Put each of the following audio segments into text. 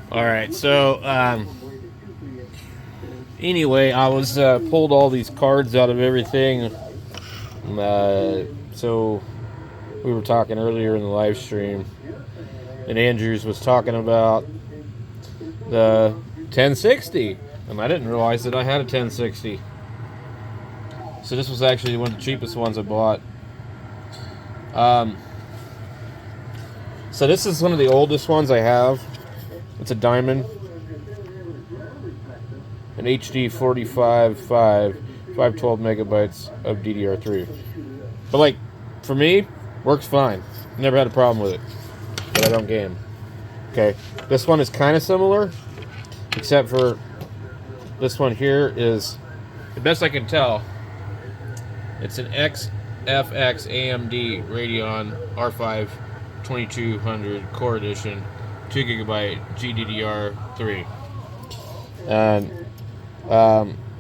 All right, so anyway, I was pulled all these cards out of everything. So we were talking earlier in the live stream, and Andrews was talking about the 1060, and I didn't realize that I had a 1060. So this was actually one of the cheapest ones I bought. So this is one of the oldest ones I have. It's a diamond, an HD 512 megabytes of DDR3. But like, for me, works fine. Never had a problem with it. But I don't game. Okay, this one is kind of similar, except for this one here is, the best I can tell, it's an XFX AMD Radeon R5 2200 Core Edition, 2GB GDDR3. And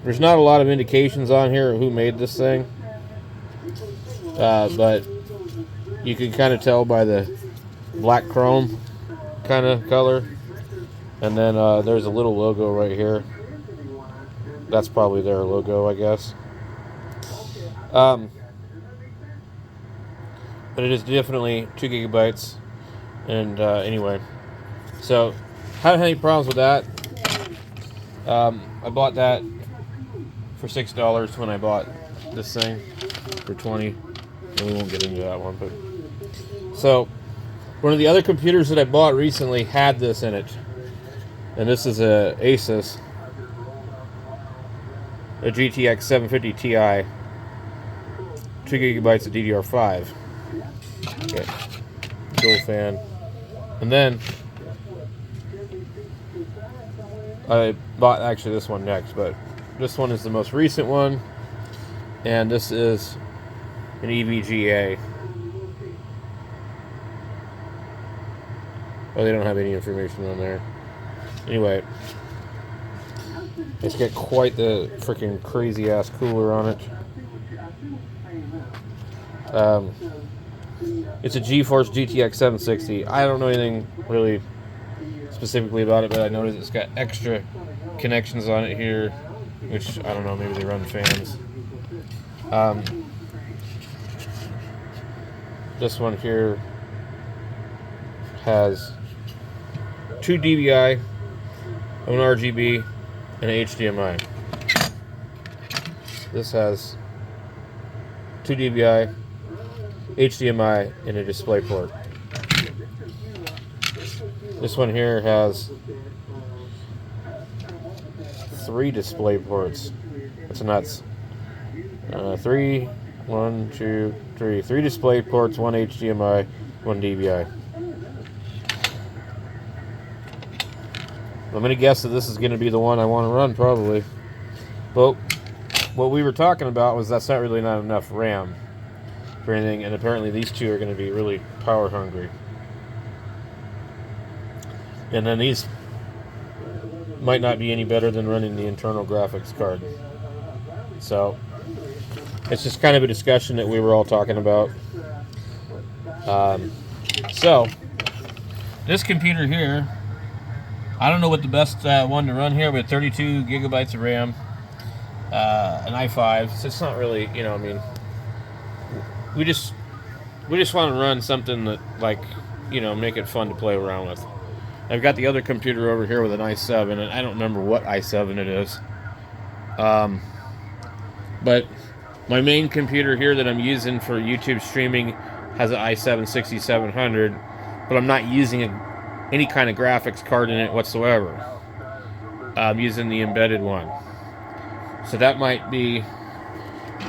there's not a lot of indications on here of who made this thing, but you can kind of tell by the black chrome kind of color. And then there's a little logo right here. That's probably their logo, I guess. But it is definitely 2 GB. And anyway, so haven't had any problems with that. I bought that for $6 when I bought this thing for $20. And we won't get into that one, but so one of the other computers that I bought recently had this in it, and this is a Asus, a GTX 750 Ti, 2 GB of DDR5. Okay, dual fan, and then I bought actually this one next, but this one is the most recent one, and this is an EVGA. Oh, they don't have any information on there. Anyway, it's got quite the freaking crazy ass cooler on it. It's a GeForce GTX 760. I don't know anything really specifically about it, but I noticed it's got extra connections on it here, which I don't know, maybe they run fans. This one here has 2 DVI, an RGB, and an HDMI. This has 2 DVI, HDMI, and a display port. This one here has 3 display ports. That's nuts. 3 display ports, 1 HDMI, 1 DVI. I'm going to guess that this is going to be the one I want to run, probably. But what we were talking about was that's not really not enough RAM for anything, and apparently these two are going to be really power hungry. And then these might not be any better than running the internal graphics card. So it's just kind of a discussion that we were all talking about. So this computer here, I don't know what the best one to run here, but 32 gigabytes of RAM, an i5. So it's not really, you know, I mean, we just want to run something that, like, you know, make it fun to play around with. I've got the other computer over here with an i7, and I don't remember what i7 it is. But my main computer here that I'm using for YouTube streaming has an i7 6700, but I'm not using any kind of graphics card in it whatsoever. I'm using the embedded one. So that might be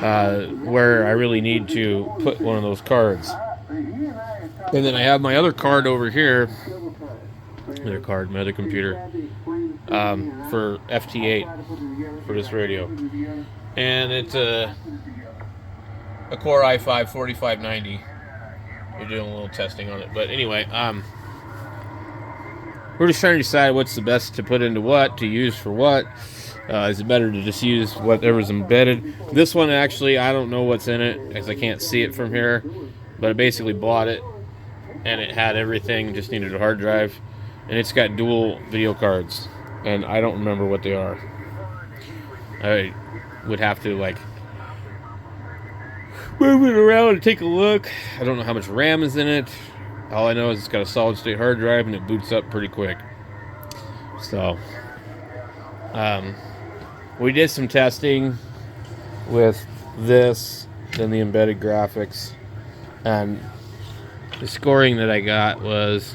where I really need to put one of those cards. And then I have my other card over here, my other computer, for FT8 for this radio. And it's a Core i5 4590. We're doing a little testing on it. But anyway, we're just trying to decide what's the best to put into what, to use for what. Is it better to just use whatever's embedded? This one, actually, I don't know what's in it, as I can't see it from here. But I basically bought it, and it had everything, just needed a hard drive. and it's got dual video cards, and I don't remember what they are. I would have to like move it around and take a look. I don't know how much RAM is in it. All I know is it's got a solid state hard drive and it boots up pretty quick. So, we did some testing with this and the embedded graphics, and the scoring that I got was,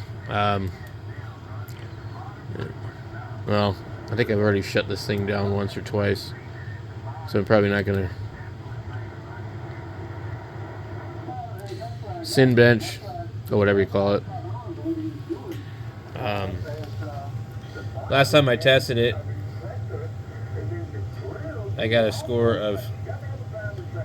well, I think I've already shut this thing down once or twice, so I'm probably not going to. Cinebench, or whatever you call it. Last time I tested it, I got a score of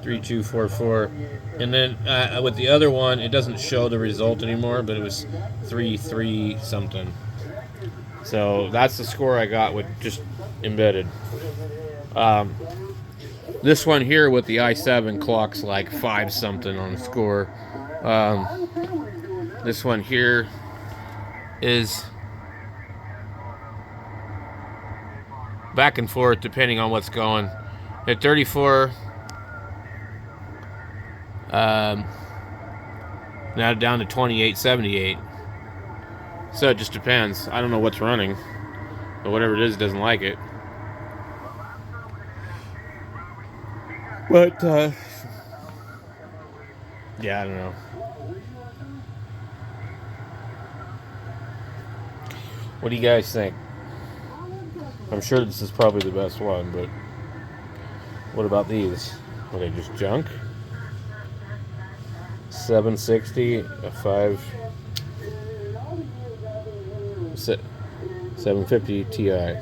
3244, and then with the other one, it doesn't show the result anymore, but it was 33 something. So that's the score I got with just embedded. This one here with the i7 clocks like 5 something on the score. This one here is back and forth depending on what's going. At 34, now down to 2878. So it just depends. I don't know what's running, but whatever it is, it doesn't like it. But yeah, I don't know. What do you guys think? I'm sure this is probably the best one, but what about these? Are they just junk? 760, a 750 Ti.